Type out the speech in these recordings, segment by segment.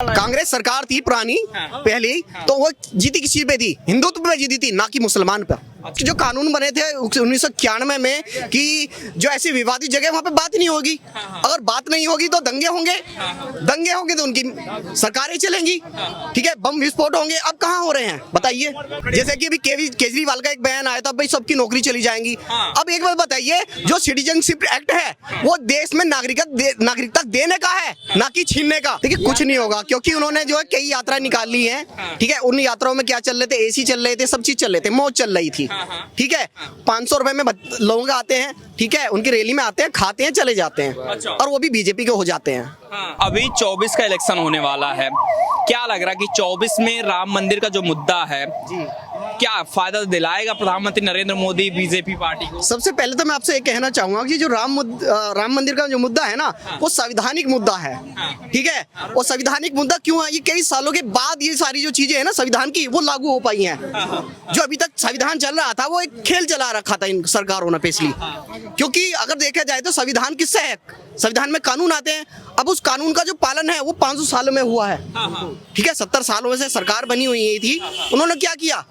कांग्रेस सरकार थी पुरानी पहले, तो वो जीती किस चीज पे थी? हिंदुत्व पे जीती थी, ना कि मुसलमान पे। जो कानून बने थे 1991 में कि जो ऐसी विवादित जगह वहां पे बात नहीं होगी, अगर बात नहीं होगी तो दंगे होंगे तो उनकी सरकारें चलेंगी, ठीक है, बम विस्फोट होंगे। अब कहाँ हो रहे हैं बताइए? जैसे कि अभी केजरीवाल का एक बयान आया था, भाई सबकी नौकरी चली जाएंगी। अब एक बात बताइए, जो सिटीजनशिप एक्ट है वो देश में नागरिकता देने का है, ना कि छीनने का। देखिए कुछ नहीं होगा, क्योंकि उन्होंने जो है कई यात्रा निकाली है, ठीक है, उन यात्राओं में क्या चल रहे थे? एसी चल रहे थे, सब चीज चल रहे थे, मौज चल रही थी, ठीक है। 500 रुपए में लोग आते हैं, ठीक है, उनकी रैली में आते हैं, खाते हैं, चले जाते हैं, और वो भी बीजेपी के हो जाते हैं। अभी 24 का इलेक्शन होने वाला है, क्या लग रहा है कि 24 में राम मंदिर का जो मुद्दा है क्या फायदा दिलाएगा प्रधानमंत्री नरेंद्र मोदी बीजेपी पार्टी को? सबसे पहले तो मैं आपसे ये कहना चाहूंगा कि जो राम मंदिर का जो मुद्दा है ना, वो संवैधानिक मुद्दा है, ठीक है। और संवैधानिक मुद्दा क्यों है? ये कई सालों के बाद ये सारी जो चीजें है ना संविधान की, वो लागू हो पाई हैं। जो अभी तक संविधान चल रहा था वो एक खेल चला रखा था इन सरकारों ने पेशली, क्योंकि अगर देखा जाए तो संविधान किससे है? संविधान में कानून आते हैं। अब उस कानून का जो पालन है वो 500 सालों में हुआ है, ठीक है। 70 सालों से सरकार बनी हुई थी, उन्होंने क्या किया?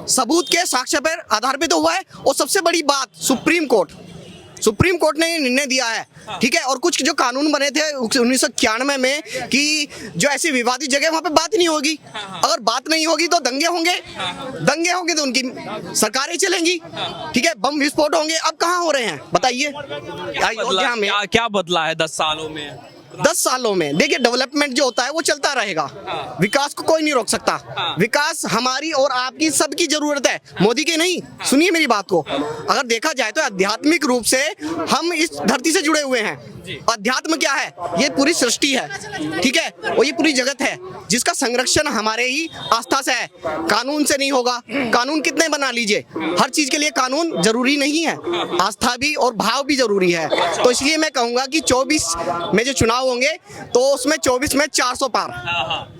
सबूत के साक्ष्य पर आधार पे तो हुआ है। और सबसे बड़ी बात, सुप्रीम कोर्ट ने ये निर्णय दिया है, ठीक है। और कुछ जो कानून बने थे 1991 में कि जो ऐसी विवादित जगह वहां पे बात नहीं होगी, अगर बात नहीं होगी तो दंगे होंगे तो उनकी सरकारें चलेंगी, ठीक है, बम विस्फोट होंगे। अब कहाँ हो रहे हैं बताइए? क्या बदला है 10 सालों में? 10 सालों में देखिए, डेवलपमेंट जो होता है वो चलता रहेगा, विकास को कोई नहीं रोक सकता। विकास हमारी और आपकी सबकी जरूरत है, मोदी की नहीं। सुनिए मेरी बात को, अगर देखा जाए तो आध्यात्मिक रूप से हम इस धरती से जुड़े हुए हैं। अध्यात्म क्या है? ये पूरी सृष्टि है, ठीक है, और ये पूरी जगत है जिसका संरक्षण हमारे ही आस्था से है, कानून से नहीं होगा। कानून कितने बना लीजिए, हर चीज के लिए कानून जरूरी नहीं है, आस्था भी और भाव भी जरूरी है। तो इसलिए मैं कहूंगा कि 24 में जो चुनाव होंगे तो उसमें 24 में 400 पार।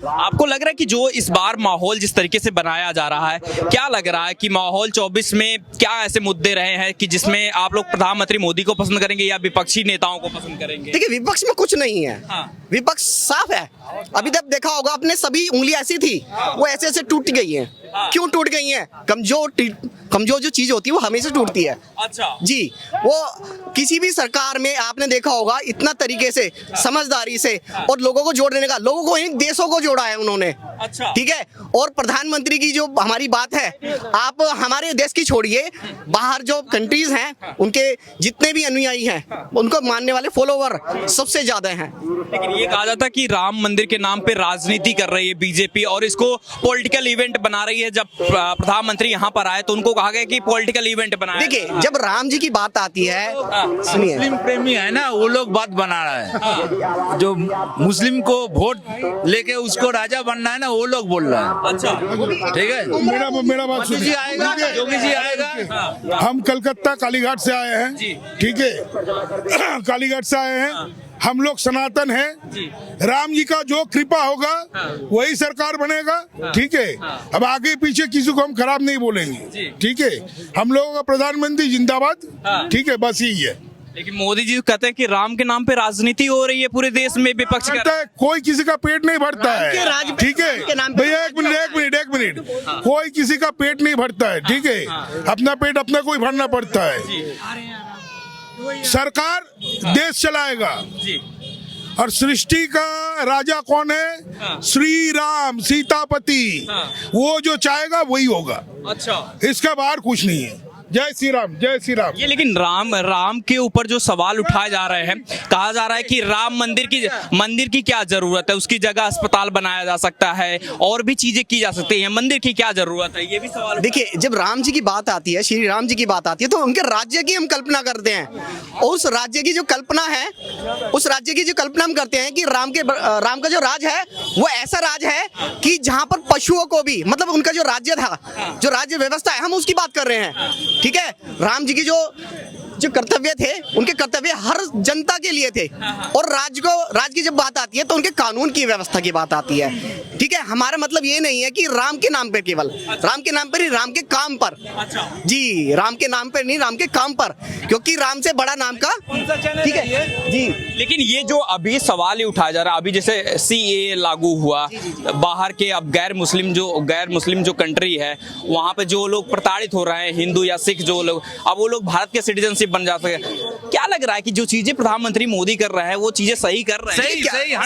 आपको लग रहा है कि जो इस बार माहौल जिस तरीके से बनाया जा रहा है, क्या लग रहा है कि माहौल 24 में क्या ऐसे मुद्दे रहे हैं कि जिसमें आप लोग प्रधानमंत्री मोदी को पसंद करेंगे या विपक्षी नेताओं को पसंद करेंगे? देखिए विपक्ष में कुछ नहीं है, विपक्ष साफ है। अभी तक देखा होगा आपने, सभी उंगलियां ऐसी थी वो ऐसे ऐसे टूट गई हैं। क्यों टूट गई हैं? कमजोर जो चीज होती है वो हमेशा टूटती है। अच्छा जी, वो किसी भी सरकार में आपने देखा होगा इतना तरीके से, समझदारी से और लोगों को जोड़ने का, लोगों को इन देशों को जोड़ा है उन्होंने, अच्छा, ठीक है। और प्रधानमंत्री की जो हमारी बात है, आप हमारे देश की छोड़िए, बाहर जो कंट्रीज हैं उनके जितने भी अनुयायी हैं, उनको मानने वाले फॉलोवर सबसे ज्यादा हैं। लेकिन ये कहा जाता है कि राम मंदिर के नाम पे राजनीति कर रही है बीजेपी और इसको पॉलिटिकल इवेंट बना रही है। जब प्रधानमंत्री यहाँ पर आए तो उनको कहा गया कि पॉलिटिकल इवेंट बनाया। देखिए जब राम जी की बात आती है, सुनिए, मुस्लिम प्रेमी है ना, वो लोग बात बना रहा है, जो मुस्लिम को वोट लेके उसको राजा बनना है ना, वो लोग बोल रहा है। अच्छा ठीक है, मेरा बात सुनिए, योगी जी आएगा। हम कलकत्ता कालीघाट से आए हैं, ठीक है, कालीघाट से आए हैं, हम लोग सनातन हैं। राम जी का जो कृपा होगा वही सरकार बनेगा, ठीक है। अब आगे पीछे किसी को हम खराब नहीं बोलेंगे, ठीक है। हम लोगों का प्रधानमंत्री जिंदाबाद, ठीक है, बस यही है। लेकिन मोदी जी कहते हैं कि राम के नाम पे राजनीति हो रही है पूरे देश में, विपक्ष का कोई किसी का पेट नहीं भरता है, ठीक है भैया, एक मिनट, कोई किसी का पेट नहीं भरता है, ठीक है। अपना पेट अपना कोई भरना पड़ता है। सरकार देश चलाएगा और सृष्टि का राजा कौन है? श्री राम सीतापति, वो जो चाहेगा वही होगा। अच्छा, इसका बाहर कुछ नहीं है। जय श्री राम, जय श्री राम। ये लेकिन राम के ऊपर जो सवाल उठाए जा रहे हैं, कहा जा रहा है कि राम मंदिर की क्या जरूरत है, उसकी जगह अस्पताल बनाया जा सकता है और भी चीजें की जा सकती हैं, मंदिर की क्या जरूरत है, ये भी सवाल। देखिए जब राम जी की बात आती है, श्री राम जी की बात आती है, तो उनके राज्य की हम कल्पना करते हैं। और उस राज्य की जो कल्पना हम करते हैं कि राम का जो राज है वो ऐसा राज है कि जहाँ पर पशुओं को भी, मतलब उनका जो राज्य था, जो राज्य व्यवस्था है, हम उसकी बात कर रहे हैं, ठीक है। राम जी की जो जो कर्तव्य थे उनके कर्तव्य हर जनता के लिए थे, और राज्य की जब बात आती है तो उनके कानून की व्यवस्था की बात आती है। ठीक है, हमारा मतलब ये नहीं है कि राम के नाम पे, केवल राम के नाम पर ही, राम के काम पर। जी, राम के नाम पर नहीं, राम के काम पर, क्योंकि राम से बड़ा नाम का। ठीक है जी। लेकिन ये जो अभी सवाल ही उठाया जा रहा है, अभी जैसे CAA लागू हुआ, बाहर के अब गैर मुस्लिम जो कंट्री है वहाँ पे जो लोग प्रताड़ित हो रहे हैं, हिंदू या सिख जो लोग, अब वो लोग भारत के सिटीजनशिप बन जा सके। क्या लग रहा है कि जो चीजें प्रधानमंत्री मोदी कर रहे हैं वो चीजें सही कर रहे हैं?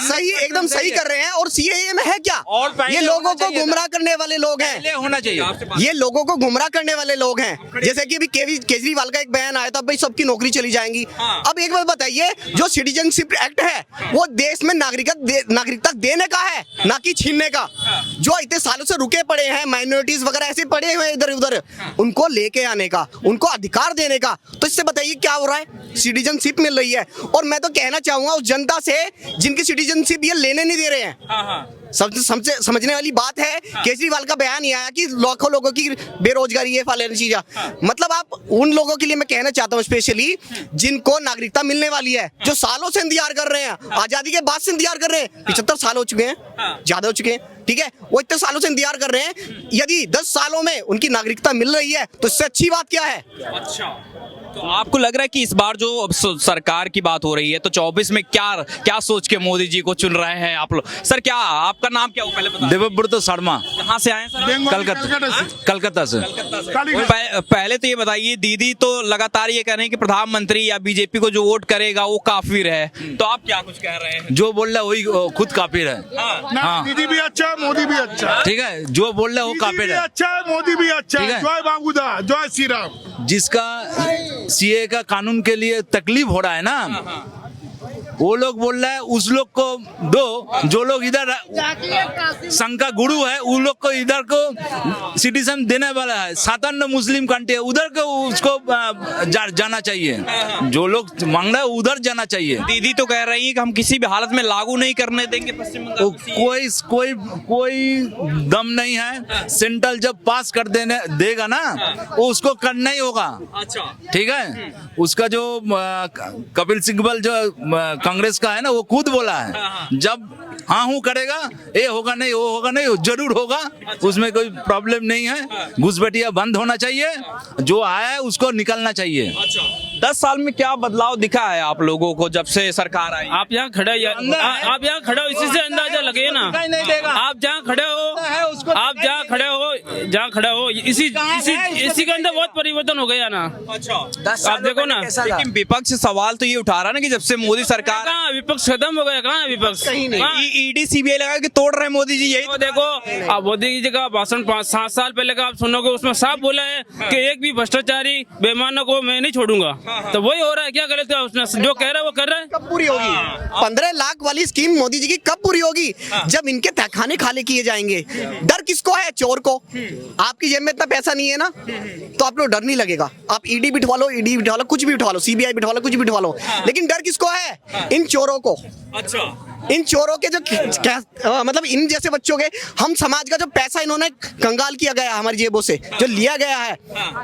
सही एकदम सही कर रहे हैं। और CAA में है क्या, और ये लोगों को गुमराह करने वाले लोग हैं, होना चाहिए। ये लोगों को गुमराह करने वाले लोग हैं। जैसे कि अभी केजरीवाल का एक बयान आया था, भाई सबकी नौकरी चली जाएंगी। अब एक बात बताइए, जो सिटीजनशिप एक्ट है वो देश में नागरिकता देने का है, ना कि छीनने का। जो इतने सालों से रुके पड़े हैं, माइनॉरिटीज वगैरह ऐसे पड़े हुए इधर उधर, उनको लेके आने का, उनको अधिकार देने का। तो इससे बताइए क्या हो रहा है, सिटीजनशिप मिल रही है। और मैं तो कहना चाहूंगा उस जनता से जिनकी सिटीजनशिप ये लेने नहीं दे रहे हैं। समझने वाली बात है, केजरीवाल का बयान ये आया कि लाखों लोगों की बेरोजगारी है, फालतू चीजें। मतलब आप उन लोगों के लिए मैं कहना चाहता हूँ स्पेशली, जिनको नागरिकता मिलने वाली है, जो सालों से इंतजार कर रहे हैं, आजादी के बाद से इंतजार कर रहे हैं, 75 साल हो चुके हैं, ज्यादा हो चुके हैं। ठीक है, वो इतने सालों से इंतजार कर रहे हैं। यदि 10 सालों में उनकी नागरिकता मिल रही है तो इससे अच्छी बात क्या है? अच्छा, तो आपको लग रहा है कि इस बार जो सरकार की बात हो रही है तो 24 में क्या सोच के मोदी जी को चुन रहे हैं आप लोग? सर, क्या आपका नाम क्या हो पहले बता? देवव्रत शर्मा। कहाँ से आए सर? कलकत्ता से। पहले तो ये बताइए, दीदी तो लगातार ये कह रहे हैं कि प्रधानमंत्री या बीजेपी को जो वोट करेगा वो काफिर है, तो आप क्या कुछ कह रहे हैं? जो बोल रहा है वही खुद काफिर है। हाँ, दीदी भी अच्छा है, मोदी भी अच्छा है। ठीक है, जो बोल रहा है वो काफिर है। अच्छा है, मोदी भी अच्छा है। जय बांगुदा, जय श्री राम। जिसका CAA का कानून के लिए तकलीफ हो रहा है ना, वो लोग बोल रहा है उस लोग को दो, जो लोग इधर संघ का गुरु है उन लोग को इधर को सिटीजन देने वाला है। 57 मुस्लिम कंट्री है, उधर को उसको जाना चाहिए। जो लोग मांग रहे हैं उधर जाना चाहिए। दीदी तो कह रही है कि हम किसी भी हालत में लागू नहीं करने देंगे पश्चिम बंगाल। कोई दम नहीं है। सेंट्रल जब पास कर देगा ना, वो उसको करना ही होगा। अच्छा, ठीक है, उसका जो कपिल सिब्बल जो कांग्रेस का है ना, वो खुद बोला है जब हाँ हूँ करेगा, ये होगा नहीं, वो होगा नहीं, जरूर होगा। उसमें कोई प्रॉब्लम नहीं है। घुसपैठिया बंद होना चाहिए, जो आया है उसको निकलना चाहिए। अच्छा, 10 साल में क्या बदलाव दिखा है आप लोगों को जब से सरकार आई? आप यहाँ खड़े आप यहाँ खड़े हो, इसी से अंदाजा लगे ना। आप जहाँ खड़े हो, इसी के अंदर बहुत परिवर्तन हो गया ना। अच्छा, आप देखो ना। लेकिन विपक्ष सवाल तो ये उठा रहा है ना कि जब से मोदी सरकार, कहाँ विपक्ष खत्म हो गया? कहाँ विपक्ष? कहीं नहीं। ED CBI लगा के तोड़ रहे हैं मोदी जी। यही तो देखो, आप मोदी जी का भाषण 5-7 साल पहले का आप सुनोगे, उसमें साफ बोला है कि एक भी भ्रष्टाचारी बेईमानों को मैं नहीं छोड़ूंगा। तो वही हो रहा है। क्या गलत है उसने? जो कह रहा है वो कर रहा है। कब पूरी होगी 15 लाख वाली स्कीम मोदी जी की? कब पूरी होगी? जब इनके तहखाने खाली किए जाएंगे। डर किसको है? चोर को। आपकी जेब में इतना पैसा नहीं है ना, तो आप लोग डर नहीं लगेगा। आप ED बिठवा लो, कुछ भी बिठवा लो, CBI बिठवा लो, कुछ भी बिठवा लो, लेकिन डर किसको है? इन चोरों को। अच्छा, इन चोरों के जो मतलब इन जैसे बच्चों के, हम समाज का जो पैसा इन्होंने कंगाल किया गया हमारी जेबों से, जो लिया गया है,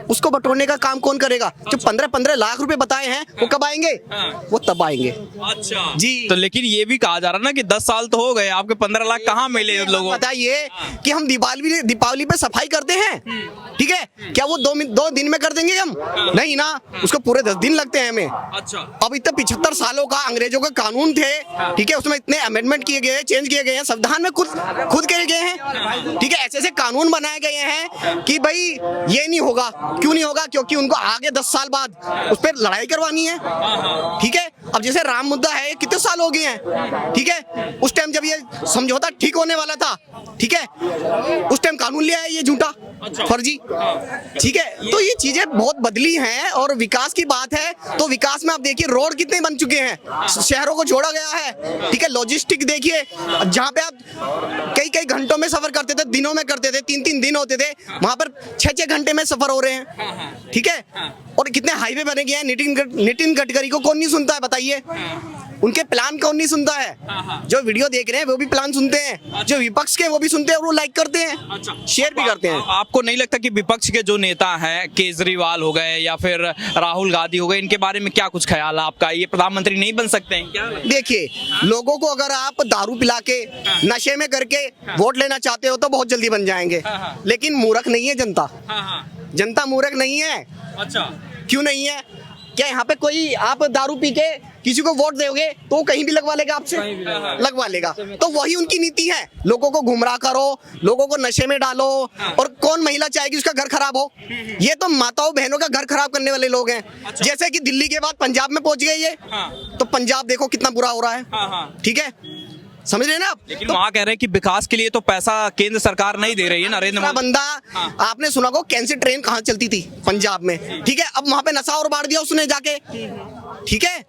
उसको बटोरने का काम कौन करेगा? जो 15-15 लाख रुपए बताए हैं वो कब आएंगे? वो तब आएंगे। अच्छा जी। तो लेकिन ये भी कहा जा रहा है ना कि 10 साल तो हो गए, आपके 15 लाख कहाँ मिले लोगों को? बताइए कि हम दीपावली पे सफाई करते हैं, ठीक है, क्या वो 2 दिन में कर देंगे हम? नहीं ना, उसको पूरे 10 दिन लगते हैं हमें। अच्छा, अब इतने 75 सालों का अंग्रेजों का कानून थे, ठीक है, उसमें इतने अमेंडमेंट किए गए, चेंज किए गए हैं, संविधान में खुद किए गए हैं, ठीक है। ऐसे कानून बनाए गए हैं कि भाई ये नहीं होगा। क्यों नहीं होगा? क्योंकि उनको आगे 10 साल बाद उस पर लड़ाई करवानी है, ठीक है। अब जैसे राम मुद्दा है, कितने साल हो गए हैं, ठीक है। उस टाइम जब ये समझौता ठीक होने वाला था, ठीक है, उस टाइम कानून ले आया ये झूठा, फर्जी, ठीक है। तो ये चीजें बहुत बदली हैं। और विकास की बात है तो विकास में आप देखिए रोड कितने बन चुके हैं, शहरों को जोड़ा गया है, ठीक है। लॉजिस्टिक देखिए, जहाँ पे आप कई घंटों में सफर करते थे, दिनों में करते थे, 3-3 दिन होते थे, वहां पर 6-6 घंटे में सफर हो रहे हैं, ठीक है। और कितने हाईवे बने गए हैं। नितिन गडकरी को कौन नहीं सुनता है बताइए? उनके प्लान कौन नहीं सुनता है? जो वीडियो देख रहे हैं वो भी प्लान सुनते हैं, जो विपक्ष के वो भी सुनते हैं और वो लाइक करते हैं, शेयर भी करते हैं। आपको नहीं लगता कि विपक्ष के जो नेता हैं, केजरीवाल हो गए या फिर राहुल गांधी हो गए, इनके बारे में क्या कुछ ख्याल है आपका? ये प्रधानमंत्री नहीं बन सकते हैं क्या? देखिए, लोगों को अगर आप दारू पिला के नशे में करके वोट लेना चाहते हो तो बहुत जल्दी बन जाएंगे, लेकिन मूर्ख नहीं है जनता। जनता मूर्ख नहीं है। अच्छा, क्यों नहीं है? क्या यहाँ पे कोई आप दारू पी के किसी को वोट दोगे तो कहीं भी लगवा लेगा आपसे? लगवा लेगा। तो वही उनकी नीति है, लोगों को गुमराह करो, लोगों को नशे में डालो। और कौन महिला चाहेगी उसका घर खराब हो? ये तो माताओं बहनों का घर खराब करने वाले लोग हैं। जैसे कि दिल्ली के बाद पंजाब में पहुंच गए ये, तो पंजाब देखो कितना बुरा हो रहा है। ठीक है, समझ रहे हैं ना आप? लेकिन वहाँ कह रहे हैं कि विकास के लिए तो पैसा केंद्र सरकार नहीं दे रही है नरेंद्र मोदी। बंदा आपने सुना को कैंसिल ट्रेन कहाँ चलती थी? पंजाब में। ठीक है, अब वहां पे नशा और बांट दिया उसने जाके। ठीक है,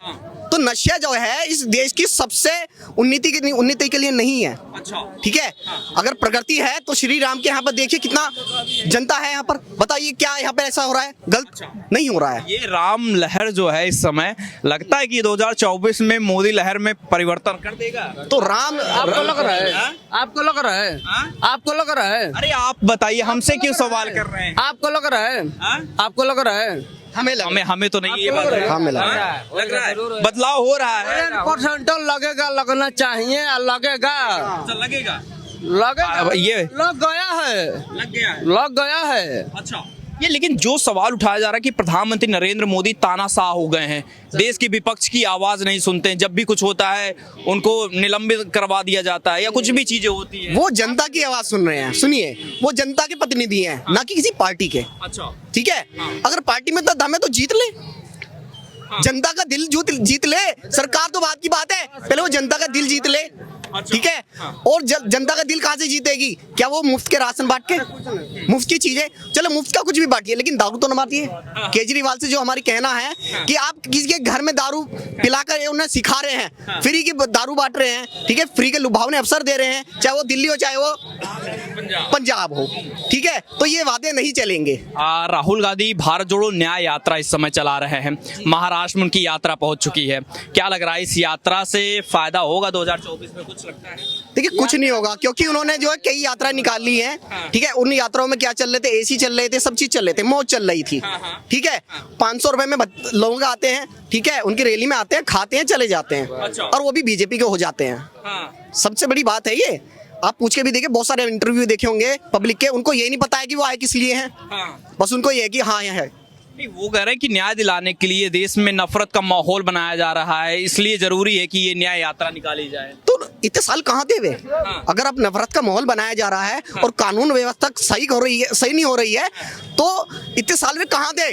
तो नशा जो है इस देश की सबसे उन्नति के लिए नहीं है। ठीक है, अगर प्रगति है तो श्री राम के यहाँ पर देखिए कितना जनता है यहाँ पर। बताइए क्या यहाँ पे ऐसा हो रहा है? गलत नहीं हो रहा है। ये राम लहर जो है इस समय लगता है कि 2024 में मोदी लहर में परिवर्तन कर देगा। तो राम आपको लग रहा है? आपको लग रहा है? आपको लग रहा है? अरे आप बताइए, हमसे क्यों सवाल कर रहे हैं? आपको लग रहा है? आपको लग रहा है? हमें तो नहीं ये बात है। हमें लग रहा है बदलाव हो रहा है। 10% लगेगा, लगना चाहिए, लगेगा लगेगा लगेगा। ये लग गया है, लग गया है। लग गया है। अच्छा, ये लेकिन जो सवाल उठाया जा रहा है कि प्रधानमंत्री नरेंद्र मोदी तानाशाह हो गए हैं, देश की विपक्ष की आवाज नहीं सुनते हैं, जब भी कुछ होता है उनको निलंबित करवा दिया जाता है या कुछ भी चीजें होती है। वो जनता की आवाज सुन रहे हैं। सुनिए, वो जनता के प्रतिनिधि हैं, ना कि किसी पार्टी के। अच्छा, ठीक है, अगर पार्टी में दम है तो जीत ले, जनता का दिल जीत ले। सरकार तो बात की बात है, पहले वो जनता का दिल जीत ले। ठीक है, और जनता का दिल कहाँ से जीतेगी? क्या वो मुफ्त के राशन बांट के, मुफ्त की चीजें? चलो मुफ्त का कुछ भी बांटिए, लेकिन दारू तो न बांटिए। केजरीवाल से जो हमारी कहना है कि आप किसी के घर में दारू पिलाकर उन्हें सिखा रहे हैं, फ्री की दारू बांट रहे हैं। ठीक है, फ्री के लुभावने अवसर दे रहे हैं, चाहे वो दिल्ली हो चाहे वो पंजाब हो। ठीक है, तो ये वादे नहीं चलेंगे। राहुल गांधी भारत जोड़ो न्याय यात्रा इस समय चला रहे हैं, महाराष्ट्र में उनकी यात्रा पहुंच चुकी है। क्या लग रहा है इस यात्रा से फायदा होगा 2024 में? कुछ लगता है? देखिए, कुछ नहीं होगा, क्योंकि उन्होंने जो है कई यात्रा निकाली है। ठीक है, उन यात्राओं में क्या चल रहे थे? एसी चल रहे थे, सब चीज चल रहे थे, मौज चल रही थी। ठीक है, 500 रुपए में लोग आते हैं। ठीक है, उनकी रैली में आते हैं, खाते हैं, चले जाते हैं, और वो भी बीजेपी के हो जाते हैं। सबसे बड़ी बात है ये। आप पूछ के भी देखिए, बहुत सारे इंटरव्यू देखे होंगे पब्लिक के, उनको ये नहीं पता है कि वो आए किस लिए हैं। बस उनको ये है कि हाँ यहाँ है। नहीं, वो कह रहे हैं कि न्याय दिलाने के लिए देश में नफरत का माहौल बनाया जा रहा है, इसलिए जरूरी है कि ये न्याय यात्रा निकाली जाए। तो इतने साल कहाँ थे वे? अगर अब नफरत का माहौल बनाया जा रहा है और कानून व्यवस्था सही हो रही है, सही नहीं हो रही है, तो इतने साल वे कहाँ थे?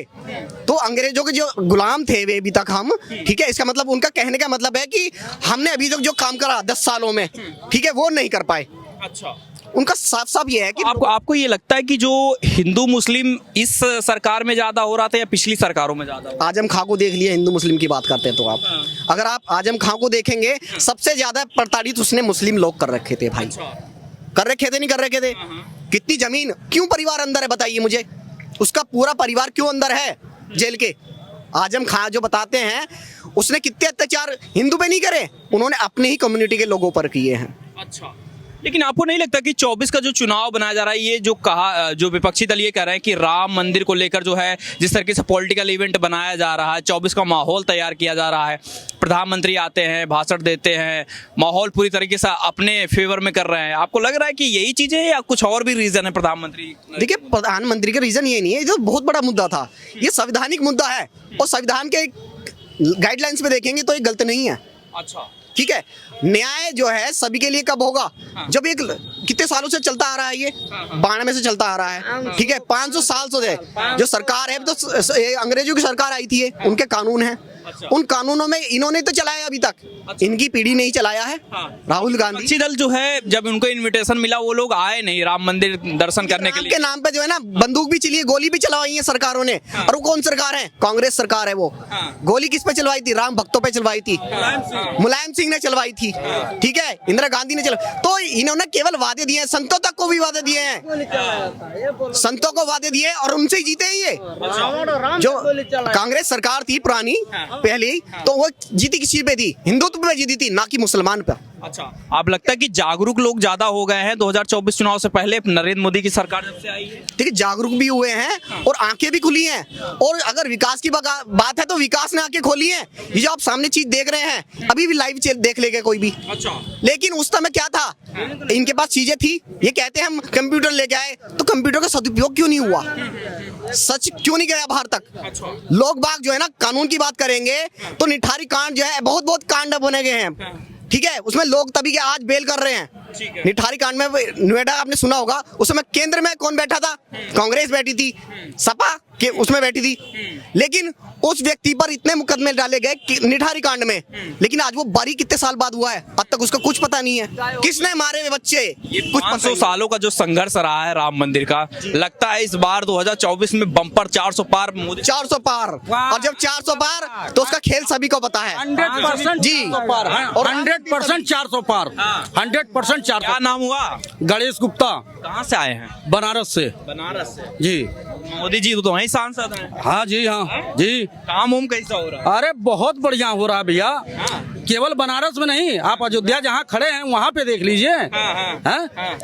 तो अंग्रेजों के जो गुलाम थे वे अभी तक हम। ठीक है, इसका मतलब उनका कहने का मतलब है कि हमने अभी तक जो काम करा 10 सालों में, ठीक है, वो नहीं कर पाए। अच्छा, उनका साफ साफ ये है कि आपको ये लगता है कि जो हिंदू मुस्लिम इस सरकार में ज्यादा हो रहा था या पिछली सरकारों में ज्यादा? आजम खां को देख लिया, हिंदू मुस्लिम की बात करते हैं तो आप, अगर आप आजम खां को देखेंगे, सबसे ज्यादा प्रताड़ित उसने मुस्लिम लोग कर रखे थे भाई। कर रखे थे, नहीं कर रखे थे? कितनी जमीन, क्यों परिवार अंदर है बताइए मुझे? उसका पूरा परिवार क्यों अंदर है जेल के? आजम खां जो बताते हैं, उसने कितने अत्याचार हिंदू पे नहीं करे, उन्होंने अपने ही कम्युनिटी के लोगों पर किए हैं। अच्छा, लेकिन आपको नहीं लगता कि 24 का जो चुनाव बनाया जा रहा है, ये जो विपक्षी दल ये कह रहे हैं कि राम मंदिर को लेकर जो है जिस तरीके से पॉलिटिकल इवेंट बनाया जा रहा है, 24 का माहौल तैयार किया जा रहा है, प्रधानमंत्री आते हैं, भाषण देते हैं, माहौल पूरी तरीके से अपने फेवर में कर रहे हैं, आपको लग रहा है कि यही चीजें या कुछ और भी रीजन है प्रधानमंत्री? देखिए, प्रधानमंत्री का रीजन ये नहीं है, ये बहुत बड़ा मुद्दा था, ये संवैधानिक मुद्दा है, और संविधान के गाइडलाइंस पे देखेंगे तो ये गलत नहीं है। अच्छा, ठीक है, न्याय जो है सभी के लिए कब होगा? जब एक कितने सालों से चलता आ रहा है, ये 92 से चलता आ रहा है। ठीक है, 500 साल से जो सरकार है, तो अंग्रेजों की सरकार आई थी, उनके कानून है। उन कानूनों में इन्होंने तो चलाया अभी तक, इनकी पीढ़ी नहीं चलाया है। राहुल गांधी विपक्षी दल जो है, जब उनको इनविटेशन मिला वो लोग आए नहीं राम मंदिर दर्शन करने के लिए। के नाम पे जो है ना, बंदूक भी चली है, गोली भी चलवाई है सरकारों ने। और वो कौन सरकार है? कांग्रेस सरकार है। वो गोली किस पे चलवाई थी? राम भक्तों पे चलवाई थी, मुलायम सिंह ने चलवाई थी। ठीक है, इंदिरा गांधी ने चलवाई। तो इन्होंने केवल वादे दिए हैं, संतों तक को भी वादे दिए हैं, संतों को वादे दिए और उनसे ही जीते हैं ये। जो कांग्रेस सरकार थी पुरानी, पहले ही, तो वो जीती किसी पे थी, हिंदुत्व पे जीती थी, ना कि मुसलमान पे। अच्छा, आप लगता है कि जागरूक लोग ज्यादा हो गए हैं 2024 चुनाव से पहले नरेंद्र मोदी की सरकार जब से आई है? ठीक है, जागरूक भी हुए हैं और आंखें भी खुली हैं, और अगर विकास की बात है तो विकास ने आंखें खोली हैं। ये जो आप सामने चीज देख रहे हैं, अभी भी लाइव देख लेगा कोई भी। अच्छा, लेकिन उस समय क्या था, इनके पास चीजें थी, ये कहते हैं हम कंप्यूटर लेके आए, तो कंप्यूटर का सदुपयोग क्यों नहीं हुआ, सच क्यों नहीं गया बाहर तक। लोग बाग जो है ना, कानून की बात करेंगे तो निठारी कांड जो है, बहुत बहुत कांड बने गए हैं, ठीक है, उसमें लोग तभी के आज बेल कर रहे हैं। निठारी कांड में नोएडा आपने सुना होगा, उस समय केंद्र में कौन बैठा था, कांग्रेस बैठी थी, सपा के उसमें बैठी थी, लेकिन उस व्यक्ति पर इतने मुकदमे डाले गए निठारी कांड में, लेकिन आज वो बारी कितने साल बाद हुआ है, अब तक उसका कुछ पता नहीं है, किसने मारे वे बच्चे, कुछ 500 सालों का जो संघर्ष रहा है राम मंदिर का, लगता है इस बार 2024 में बम्पर 400 पार मोदी। 400 पार, और जब 400 पार तो उसका खेल सभी को पता है। 100% जी, 100% 400 पार, 100% 400। क्या नाम हुआ? गणेश गुप्ता, कहाँ से आए हैं? बनारस से। बनारस से। जी मोदी जी तो वहीं सांसद हैं। हाँ जी, हाँ जी। काम उम कैसा हो रहा है? अरे बहुत बढ़िया हो रहा है भैया, केवल बनारस में नहीं, आप अयोध्या जहाँ खड़े हैं वहाँ पे देख लीजिए। हैं?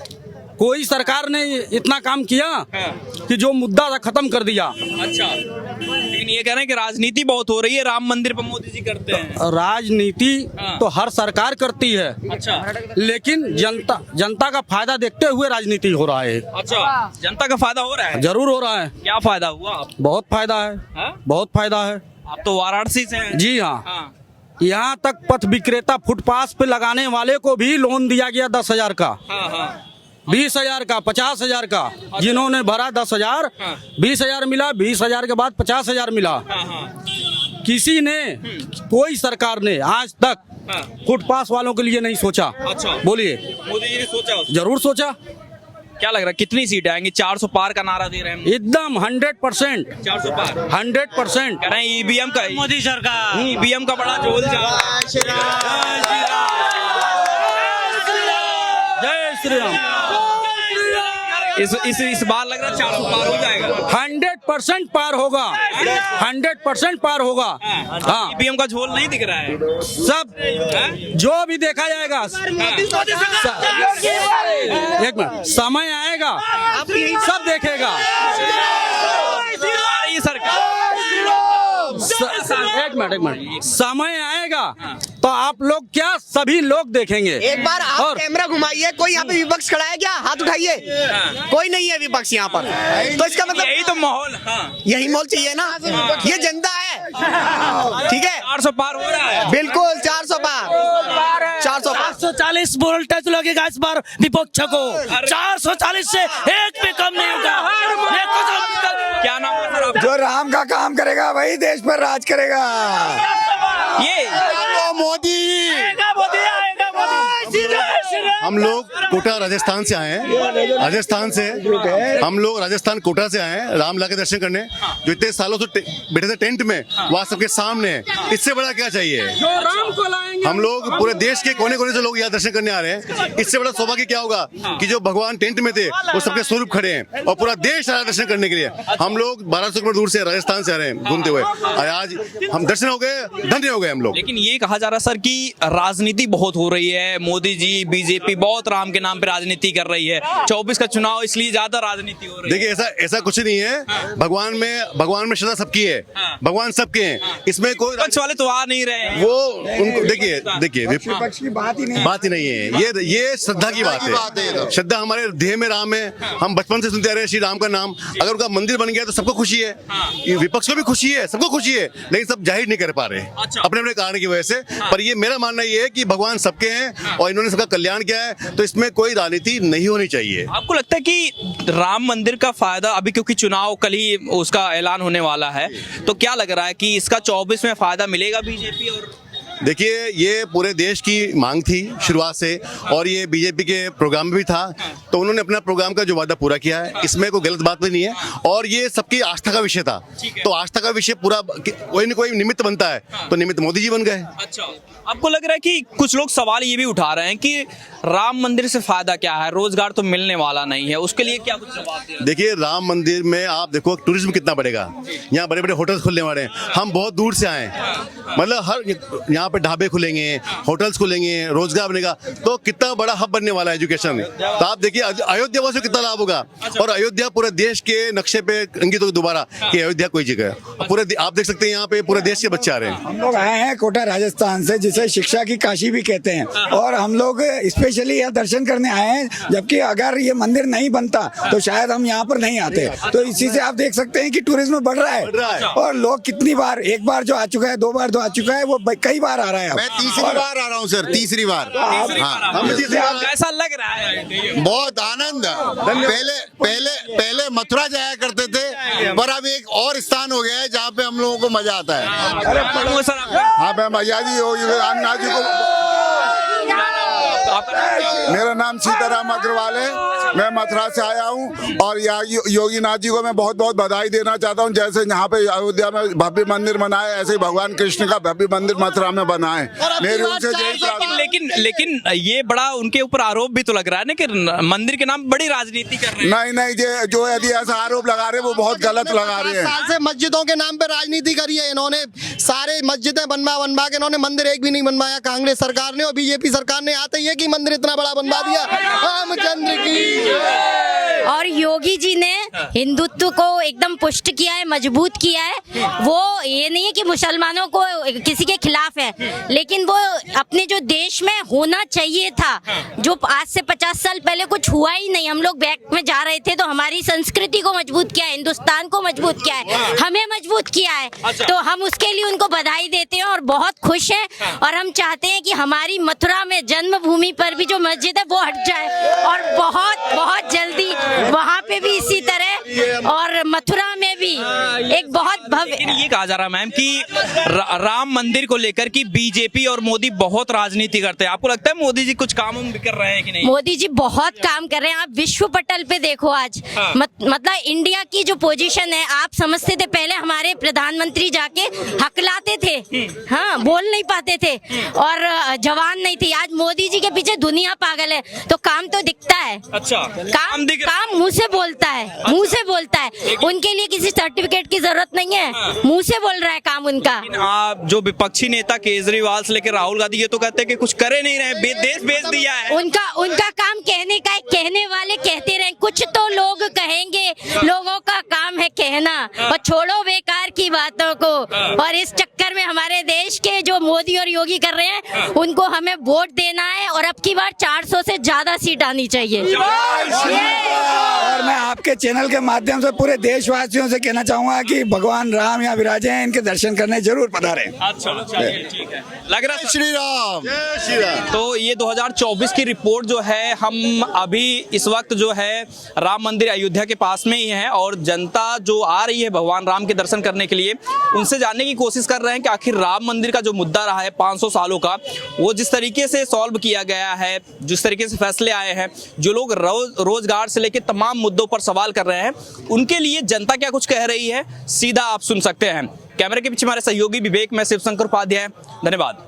कोई सरकार ने इतना काम किया कि जो मुद्दा था खत्म कर दिया। अच्छा, लेकिन ये कह रहे हैं कि राजनीति बहुत हो रही है राम मंदिर पर मोदी जी करते हैं। राजनीति तो हर सरकार करती है, अच्छा, लेकिन जनता का फायदा देखते हुए राजनीति हो रहा है। अच्छा, जनता का फायदा हो रहा है? जरूर हो रहा है। क्या फायदा हुआ आप? बहुत फायदा है, बहुत फायदा है। आप तो वाराणसी से हैं। जी हाँ, यहाँ तक पथ विक्रेता फुटपाथ पे लगाने वाले को भी लोन दिया गया 10,000 का, 20,000 का, 50,000 का। जिन्होंने भरा 10,000, 20,000 मिला, 20,000 के बाद 50,000 मिला। किसी ने, कोई सरकार ने आज तक फुटपाथ वालों के लिए नहीं सोचा। अच्छा, बोलिए, मोदी जी ने सोचा? जरूर सोचा। क्या लग रहा है कितनी सीटें आएंगी? 400 पार का नारा दे रहे हैं। एकदम 100%, 400 पार, 100%। कह रहे हैं ईवीएम का, मोदी सरकार ईवीएम का बड़ा झोल जा रहा है। जय श्री राम। इस बार लग रहा है 400 पार हो जाएगा। 100% पार होगा, 100% पार होगा। हाँ, ईवीएम का झोल नहीं दिख रहा है। सब जो भी देखा जाएगा, एक मिनट, समय आएगा सब देखेगा। ये सरकार, एक मिनट, समय आएगा तो आप लोग क्या, सभी लोग देखेंगे। एक बार आप कैमरा घुमाइए, कोई यहाँ पे विपक्ष खड़ा है क्या, हाथ उठाइए। कोई नहीं है विपक्ष यहाँ पर, तो इसका मतलब यही तो माहौल, यही माहौल चाहिए ना, ये जनता है, ठीक है। 400 पार हो रहा है, बिल्कुल 400 पार, 400 पार। 440 वोल्टेज लगेगा इस बार विपक्ष को, 440 से एक भी कम नहीं होगा। क्या नाम है सर आपका? जो राम का काम करेगा वही देश पर राज करेगा। ये मोदी। हम लोग कोटा राजस्थान से आए हैं, राजस्थान से हम लोग राजस्थान कोटा से आए हैं रामलला के दर्शन करने। जो इतने सालों से बैठे थे टेंट में, वहाँ सबके सामने, इससे बड़ा क्या चाहिए। हम लोग पूरे देश के कोने कोने से लोग यहाँ दर्शन करने आ रहे हैं। इससे बड़ा सौभाग्य क्या होगा कि जो भगवान टेंट में थे वो सबके स्वरूप खड़े हैं और पूरा देश आ रहा है दर्शन करने के लिए। हम लोग 1200 किलोमीटर दूर से राजस्थान से आ रहे हैं घूमते हुए, और आज हम दर्शन हो गए, धन्य हो गए हम लोग। लेकिन ये कहा जा रहा है सर कि राजनीति बहुत हो रही है, मोदी जी बीजेपी बहुत राम के नाम पे राजनीति कर रही है, 24 का चुनाव इसलिए ज्यादा राजनीति हो रही है। देखिए ऐसा कुछ नहीं है। भगवान में श्रद्धा सबकी है, भगवान सबके हैं, इसमें कोई विपक्ष वाले तो आ नहीं रहे हैं। वो उनको देखिए विपक्ष की बात ही नहीं है। ये श्रद्धा की बात है। श्रद्धा हमारे देह में राम है, हम बचपन से सुनते आ रहे हैं श्री राम का नाम। अगर उनका मंदिर बन गया तो सबको खुशी है, विपक्ष को भी खुशी है, सबको खुशी है, लेकिन सब जाहिर नहीं कर पा रहे अपने अपने कारण की वजह से। पर ये मेरा मानना ये है कि भगवान सबके हैं और इन्होंने सबका कल्याण किया है, तो इसमें कोई राजनीति नहीं होनी चाहिए। आपको लगता है कि राम मंदिर का फायदा अभी, क्योंकि चुनाव कल ही उसका ऐलान होने वाला है, तो क्या लग रहा है कि इसका 24 में फायदा मिलेगा बीजेपी और देखिए, ये पूरे देश की मांग थी शुरुआत से, और ये बीजेपी के प्रोग्राम में भी था, तो उन्होंने अपना प्रोग्राम का जो वादा पूरा किया है, इसमें कोई गलत बात नहीं है। और ये सबकी आस्था का विषय था, तो आस्था का विषय पूरा कोई न कोई निमित्त बनता है, तो निमित्त मोदी जी बन गए। अच्छा, आपको लग रहा है कि कुछ लोग सवाल ये भी उठा रहे हैं कि राम मंदिर से फायदा क्या है, रोजगार तो मिलने वाला नहीं है, उसके लिए क्या कुछ जवाब दे? देखिए, राम मंदिर में आप देखो टूरिज्म कितना बढ़ेगा, यहाँ बड़े बड़े होटल्स खुलने वाले हैं, हम बहुत दूर से आए हैं, मतलब हर यहाँ पे ढाबे खुलेंगे, होटल्स खुलेंगे, रोजगार बनेगा, तो कितना बड़ा हब बनने वाला है एजुकेशन में। तो आप देखिए अयोध्या वासियों को कितना लाभ होगा, और अयोध्या पूरे देश के नक्शे पे अंकित होगी दोबारा कि अयोध्या कोई जगह है। पूरे आप देख सकते हैं यहाँ पे पूरे देश के बच्चे आ रहे हैं। हम लोग आए हैं कोटा राजस्थान से, जिसे शिक्षा की काशी भी कहते हैं, और हम लोग स्पेशली यहाँ दर्शन करने आए हैं, जबकि अगर ये मंदिर नहीं बनता तो शायद हम यहाँ पर नहीं आते। तो इसी से आप देख सकते हैं कि टूरिज्म बढ़ रहा है, और लोग कितनी बार, एक बार जो आ चुका है, 2 बार जो आ चुका है, वो कई बार आ रहा है। मैं तीसरी बार आ रहा हूँ सर, तीसरी बार। कैसा लग रहा है? बहुत आनंद। पहले मथुरा जाया करते थे, पर अब एक और स्थान हो गया है जहाँ पे हम लोगों को मजा आता है। हाँ, मैं आजादी योगी रामनाथ जी को, मेरा नाम सीताराम अग्रवाल है, मैं मथुरा से आया हूँ, और यहाँ योगी नाथ जी को मैं बहुत बहुत बधाई देना चाहता हूँ। जैसे यहाँ पे अयोध्या में भव्य मंदिर बना है, ऐसे ही भगवान कृष्ण का भव्य मंदिर मथुरा में बना है। मेरी उनसे यही प्रार्थना। लेकिन ये बड़ा उनके ऊपर आरोप भी तो लग रहा है ना कि मंदिर के नाम बड़ी राजनीति कर रहे हैं। नहीं, जो यदि ऐसा आरोप लगा रहे हैं वो बहुत गलत लगा रहे हैं। साल से मस्जिदों के नाम पे राजनीति करी है इन्होंने, सारे मस्जिदें बनवा के इन्होंने मंदिर एक भी नहीं बनवाया कांग्रेस सरकार ने, और बीजेपी सरकार ने आते ही कि मंदिर इतना बड़ा बनवा दिया। रामचंद्र की। और योगी जी ने हिंदुत्व को एकदम पुष्ट किया है, मजबूत किया है। वो ये नहीं है कि मुसलमानों को किसी के खिलाफ है, लेकिन वो अपने जो देश में होना चाहिए था, जो आज से 50 साल पहले कुछ हुआ ही नहीं। हम लोग बैक में जा रहे थे, तो हमारी संस्कृति को मजबूत किया है, हिंदुस्तान को मजबूत किया है, हमें मजबूत किया है। तो हम उसके लिए उनको बधाई देते हैं और बहुत खुश हैं, और हम चाहते हैं कि हमारी मथुरा में जन्मभूमि पर भी जो मस्जिद है वो हट जाए, और बहुत बहुत जल्दी वहाँ पे भी इसी तरह, और मथुरा में भी एक बहुत भव्य। लेकिन ये कहा जा रहा है मैम कि राम मंदिर को लेकर कि बीजेपी और मोदी बहुत राजनीति करते हैं, आपको लगता है मोदी जी कुछ काम भी कर रहे हैं कि नहीं? मोदी जी बहुत काम कर रहे हैं। आप विश्व पटल पे देखो आज, मतलब इंडिया की जो पोजीशन है, आप समझते थे पहले हमारे प्रधानमंत्री जाके हकलाते थे, हाँ, बोल नहीं पाते थे, और जवान नहीं थी। आज मोदी जी के पीछे दुनिया पागल है, तो काम तो दिखता है। अच्छा, काम मुंह से बोलता है, मुंह से बोलता है। उनके लिए किसी सर्टिफिकेट की जरूरत नहीं है, मुंह से बोल रहा है काम उनका। आप जो विपक्षी नेता केजरीवाल से लेकर राहुल गांधी, ये तो कहते हैं कि कुछ करे नहीं रहे, देश बेच दिया है। उनका काम कहने का है, कहने वाले कहते रहे, कुछ तो लोग कहेंगे, लोगों का काम है कहना, और छोड़ो बेकार की बातों को। और इस चक्कर में हमारे देश के जो मोदी और योगी कर रहे हैं, उनको हमें वोट देना है, और अब की बार 400 से ज्यादा सीट आनी चाहिए। और मैं आपके चैनल के माध्यम से पूरे देशवासियों से कहना चाहूंगा कि भगवान राम यहाँ विराजे हैं, इनके दर्शन करने जरूर पधारें। अच्छा, ठीक है, लग रहा है श्री राम। तो ये 2024 की रिपोर्ट जो है, हम अभी इस वक्त जो है राम मंदिर अयोध्या के पास में ही है, और जनता जो आ रही है भगवान राम के दर्शन करने के लिए, उनसे जानने की कोशिश कर रहे हैं कि आखिर राम मंदिर का जो मुद्दा रहा है 500 सालों का, वो जिस तरीके से सॉल्व किया गया है, जिस तरीके से फैसले आए हैं, जो लोग रोजगार से लेकर तमाम मुद्दों पर सवाल कर रहे हैं, उनके लिए जनता क्या कुछ कह रही है, सीधा आप सुन सकते हैं। कैमरे के पीछे हमारे सहयोगी विवेक, मैं शिवशंकर उपाध्याय, धन्यवाद।